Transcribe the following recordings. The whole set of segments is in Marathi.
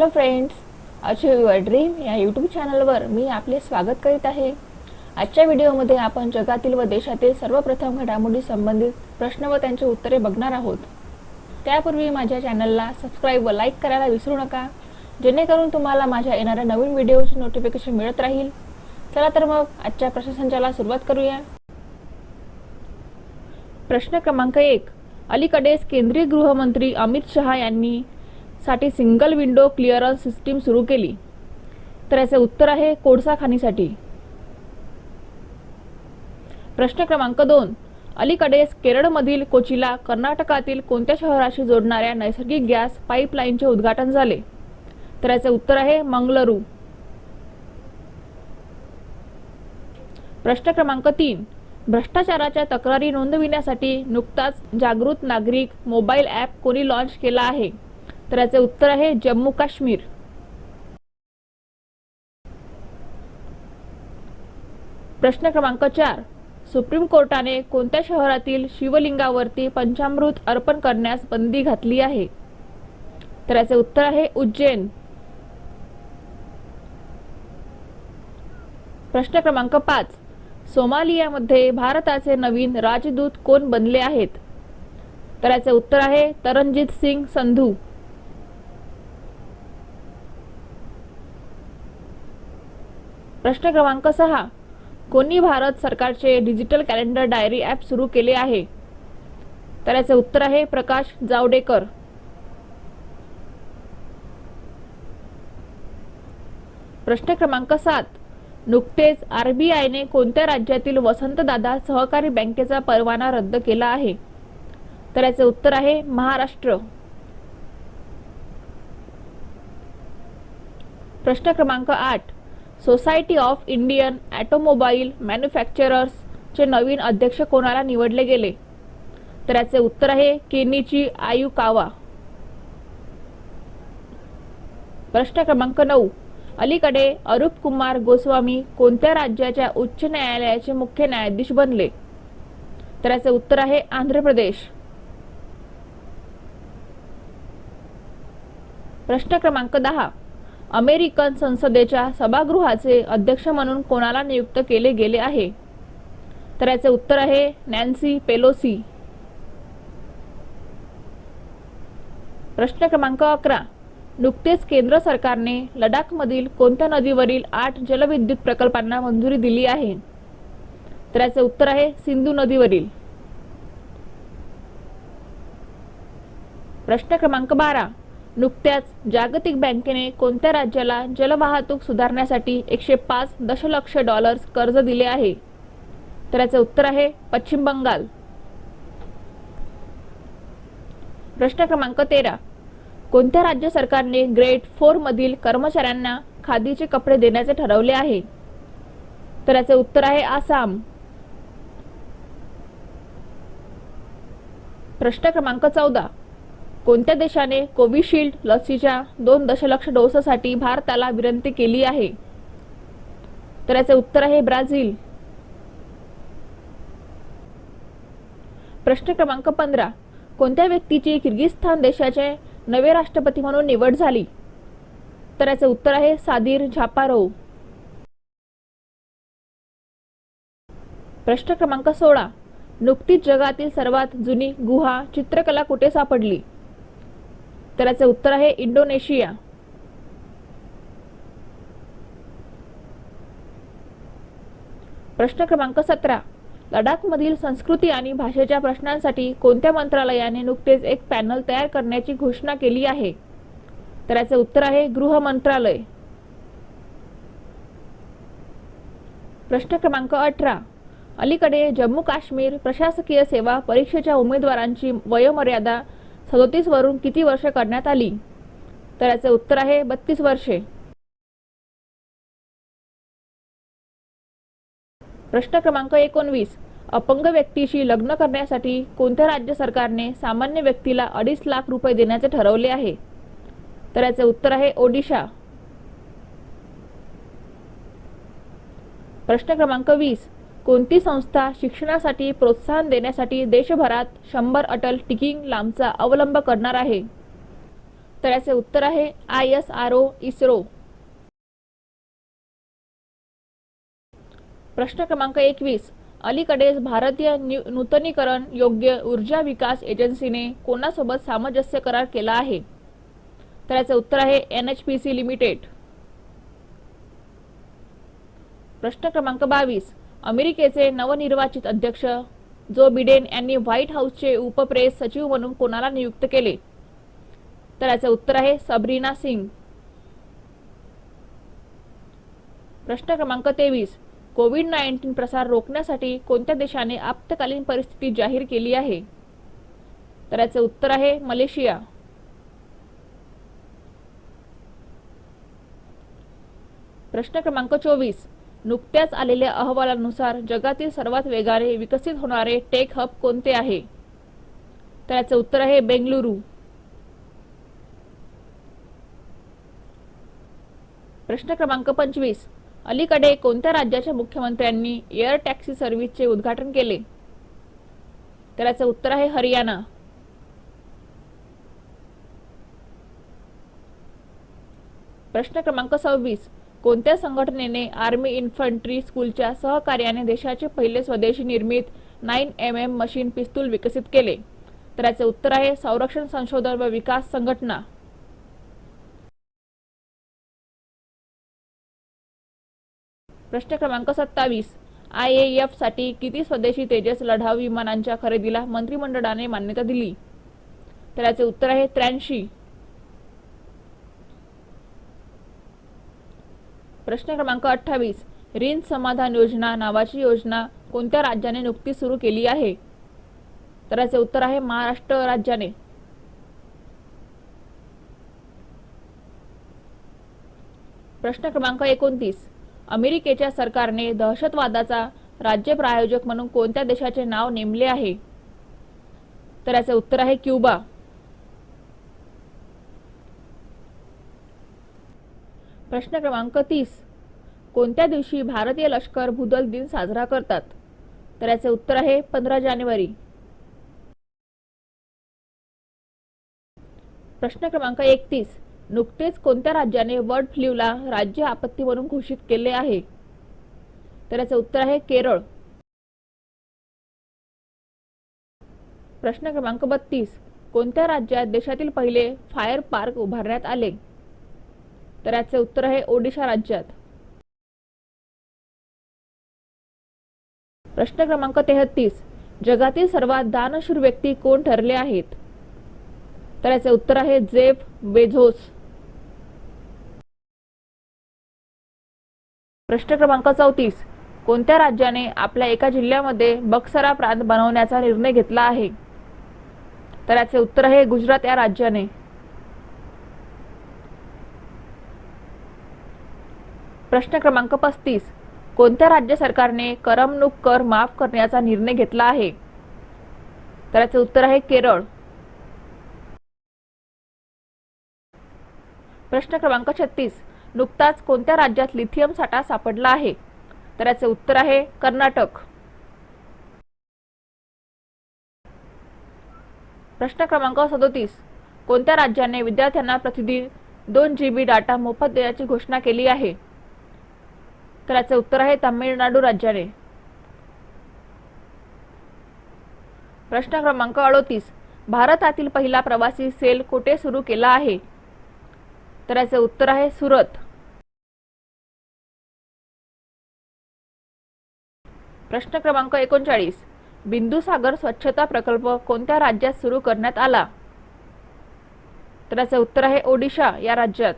Hello friends, achieve your dream या यूट्यूब चॅनलवर मी आपले स्वागत करीत आहे। आजच्या व्हिडिओमध्ये आपण जगातील व देशातील सर्वप्रथम घडामोडी संबंधित प्रश्न व त्यांची उत्तरे बघणार आहोत। त्यापूर्वी माझ्या चॅनलला सबस्क्राईब व लाईक करायला विसरू नका, जेणेकरून तुम्हाला माझ्या येणाऱ्या नवीन व्हिडिओची नोटिफिकेशन मिळत राहील। चला तर मग आजच्या प्रश्नसंचाला सुरुवात करूया। प्रश्न क्रमांक 1, अलीकडेच केंद्रीय गृहमंत्री अमित शहा यांनी साठी सिंगल विंडो क्लिअरन्स सिस्टीम सुरू केली। तर याचे उत्तर आहे कोळसा खाणीसाठी। प्रश्न क्रमांक 2, अलीकडेच केरळमधील कोचीला कर्नाटकातील कोणत्या शहराशी जोडणाऱ्या नैसर्गिक गॅस पाईपलाईनचे उद्घाटन झाले? तर याचे उत्तर आहे मंगळुरू। प्रश्न क्रमांक 3, भ्रष्टाचाराच्या तक्रारी नोंदविण्यासाठी नुकताच जागृत नागरिक मोबाईल ॲप कोणी लॉन्च केला आहे? तर याचे उत्तर आहे जम्मू काश्मीर। प्रश्न क्रमांक 4, सुप्रीम कोर्टाने कोणत्या शहरातील शिवलिंगावरती पंचामृत अर्पण करण्यास बंदी घातली आहे? तर याचे उत्तर आहे उज्जैन। प्रश्न क्रमांक 5, सोमालियामध्ये भारताचे नवीन राजदूत कोण बनले आहेत? तर याचे उत्तर आहे तरनजीत सिंग संधू। प्रश्न क्रमांक 6, कोणी भारत सरकारचे डिजिटल कॅलेंडर डायरी ॲप सुरू केले आहे? तर याचे उत्तर आहे प्रकाश जावडेकर। प्रश्न क्रमांक 7, नुकतेच आरबीआयने कोणत्या राज्यातील वसंतदादा सहकारी बँकेचा परवाना रद्द केला आहे? तर याचे उत्तर आहे महाराष्ट्र। प्रश्न क्रमांक 8, society of Indian automobile manufacturers चे नवीन अध्यक्ष कोणाला निवडले गेले? तर याचे उत्तर आहे केनिची आयुकावा। प्रश्न क्रमांक 9, अलीकडे अरूप कुमार गोस्वामी कोणत्या राज्याच्या उच्च न्यायालयाचे मुख्य न्यायाधीश बनले? तर याचे उत्तर आहे आंध्र प्रदेश। प्रश्न क्रमांक 10, अमेरिकन संसदेच्या सभागृहाचे अध्यक्ष म्हणून कोणाला नियुक्त केले गेले आहे? तर याचे उत्तर आहे नॅन्सी पेलोसी। प्रश्न क्रमांक 11, नुकतेच केंद्र सरकारने लडाखमधील कोणत्या नदीवरील 8 जलविद्युत प्रकल्पांना मंजुरी दिली आहे? तर याचे उत्तर आहे सिंधू नदीवरील। प्रश्न क्रमांक 12, नुकत्याच जागतिक बँकेने कोणत्या राज्याला जलवाहतूक सुधारण्यासाठी 105 दशलक्ष डॉलर्स कर्ज दिले आहे? तर याचे उत्तर आहे पश्चिम बंगाल। प्रश्न क्रमांक 13, कोणत्या राज्य सरकारने ग्रेड 4 मधील कर्मचाऱ्यांना खादीचे कपडे देण्याचे ठरवले आहे? तर याचे उत्तर आहे आसाम। प्रश्न क्रमांक 14, कोणत्या देशाने कोविशिल्ड लसीच्या 2 दशलक्ष डोससाठी भारताला विनंती केली आहे? तर याचे उत्तर आहे ब्राझील। प्रश्न क्रमांक 15, कोणत्या व्यक्तीची किर्गिस्तान देशाचे नवे राष्ट्रपती म्हणून निवड झाली? तर याचे उत्तर आहे सादिर झापारोव। प्रश्न क्रमांक 16, नुकतीच जगातील सर्वात जुनी गुहा चित्रकला कुठे सापडली? तर याचे उत्तर आहे इंडोनेशिया। प्रश्न क्रमांक 17, लडाखमधील संस्कृती आणि भाषेच्या प्रश्नांसाठी कोणत्या मंत्रालयाने नुकतेच एक पॅनल तयार करण्याची घोषणा केली आहे? तर याचे उत्तर आहे गृह मंत्रालय। प्रश्न क्रमांक 18, अलीकडे जम्मू काश्मीर प्रशासकीय सेवा परीक्षेच्या उमेदवारांची वयोमर्यादा 37 वरून किती वर्ष करण्यात आली? तर याचे उत्तर आहे 32 वर्षे। प्रश्न क्रमांक 19, अपंग व्यक्तीशी लग्न करण्यासाठी कोणत्या राज्य सरकारने सामान्य व्यक्तीला 2.5 लाख रुपये देण्याचे ठरवले आहे? तर याचे उत्तर आहे ओडिशा। प्रश्न क्रमांक 20, कोणती संस्था शिक्षणासाठी प्रोत्साहन देण्यासाठी देशभरात 100 अटल टिकिंग लांबचा अवलंब करणार आहे? तर याचे उत्तर आहे ISRO इस्रो। प्रश्न क्रमांक 21, अलीकडेच भारतीय नूतनीकरण योग्य ऊर्जा विकास एजन्सीने कोणासोबत सामंजस्य करार केला आहे? तर याचे उत्तर आहे NHPC लिमिटेड। प्रश्न क्रमांक 22, अमेरिकेचे नवनिर्वाचित अध्यक्ष जो बिडेन यांनी व्हाईट हाऊसचे उपप्रेस सचिव म्हणून कोणाला नियुक्त केले? तर याचे उत्तर आहे सबरीना सिंग। प्रश्न क्रमांक 23, कोविड-19 प्रसार रोखण्यासाठी कोणत्या देशाने आपत्कालीन परिस्थिती जाहीर केली आहे? तर याचे उत्तर आहे मलेशिया। प्रश्न क्रमांक 24, नुकत्याच आलेल्या अहवालानुसार जगातील सर्वात वेगाने विकसित होणारे टेक हब कोणते आहे? तर याचे उत्तर आहे बेंगलुरू। प्रश्न क्रमांक 25, अलीकडे कोणत्या राज्याच्या मुख्यमंत्र्यांनी एअर टॅक्सी सर्व्हिसचे उद्घाटन केले? तर याचे उत्तर आहे हरियाणा। प्रश्न क्रमांक 26, कोणत्या संघटनेने आर्मी इन्फंट्री स्कूलच्या सहकार्याने देशाचे पहिले स्वदेशी निर्मित 9mm मशीन पिस्तूल विकसित केले? तर याचे उत्तर आहे संरक्षण संशोधन व विकास संघटना। प्रश्न क्रमांक 27, IAF साठी किती स्वदेशी तेजस लढाऊ विमानांच्या खरेदीला मंत्रिमंडळाने मान्यता दिली? तर याचे उत्तर आहे 83। प्रश्न क्रमांक 28, ऋण समाधान योजना नावाची योजना कोणत्या राज्याने नुकतीच सुरू केली आहे? तर याचे उत्तर आहे महाराष्ट्र राज्याने। प्रश्न क्रमांक 29, अमेरिकेच्या सरकारने दहशतवादाचा राज्य प्रायोजक म्हणून कोणत्या देशाचे नाव नेमले आहे? तर याचे उत्तर आहे क्युबा। प्रश्न क्रमांक 30, कोणत्या दिवशी भारतीय लष्कर भूदल दिन साजरा करतात? तर याचे उत्तर आहे 15 जानेवारी। प्रश्न क्रमांक 31, नुकतेच कोणत्या राज्याने बर्ड फ्लूला राज्य आपत्ती म्हणून घोषित केले आहे? तर याचे उत्तर आहे केरळ। प्रश्न क्रमांक 32, कोणत्या राज्यात देशातील पहिले फायर पार्क उभारण्यात आले? तर याचे उत्तर आहे ओडिशा राज्यात। प्रश्न क्रमांक 33, जगातील सर्वात दानशूर व्यक्ती कोण ठरले आहेत? तर याचे उत्तर आहे जेफ बेझोस। प्रश्न क्रमांक 34, कोणत्या राज्याने आपल्या एका जिल्ह्यामध्ये बक्सरा प्रांत बनवण्याचा निर्णय घेतला आहे? तर याचे उत्तर आहे गुजरात या राज्याने। प्रश्न क्रमांक 35, कोणत्या राज्य सरकारने करमणूक कर माफ करण्याचा निर्णय घेतला आहे? तर याचे उत्तर आहे केरळ। प्रश्न क्रमांक 36, नुकताच कोणत्या राज्यात लिथियम साठा सापडला आहे? तर याचे उत्तर आहे कर्नाटक। प्रश्न क्रमांक 37, कोणत्या राज्याने विद्यार्थ्यांना प्रतिदिन 2 GB डाटा मोफत देण्याची घोषणा केली आहे? तर याचे उत्तर आहे तामिळनाडू राज्याने। प्रश्न क्रमांक 38, भारतातील पहिला प्रवासी सेल कुठे सुरू केला आहे? तर याचे उत्तर आहे सुरत। प्रश्न क्रमांक 39, बिंदुसागर स्वच्छता प्रकल्प कोणत्या राज्यात सुरू करण्यात आला? तर याचे उत्तर आहे ओडिशा या राज्यात।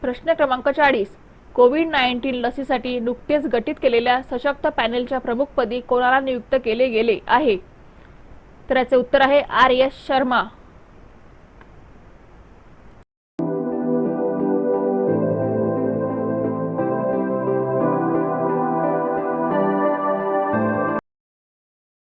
प्रश्न क्रमांक 40, कोविड-19 लसीसाठी नुकतेच गठीत केलेल्या सशक्त पॅनेलच्या प्रमुखपदी कोणाला नियुक्त केले गेले आहे? तर याचे उत्तर आहे RS शर्मा।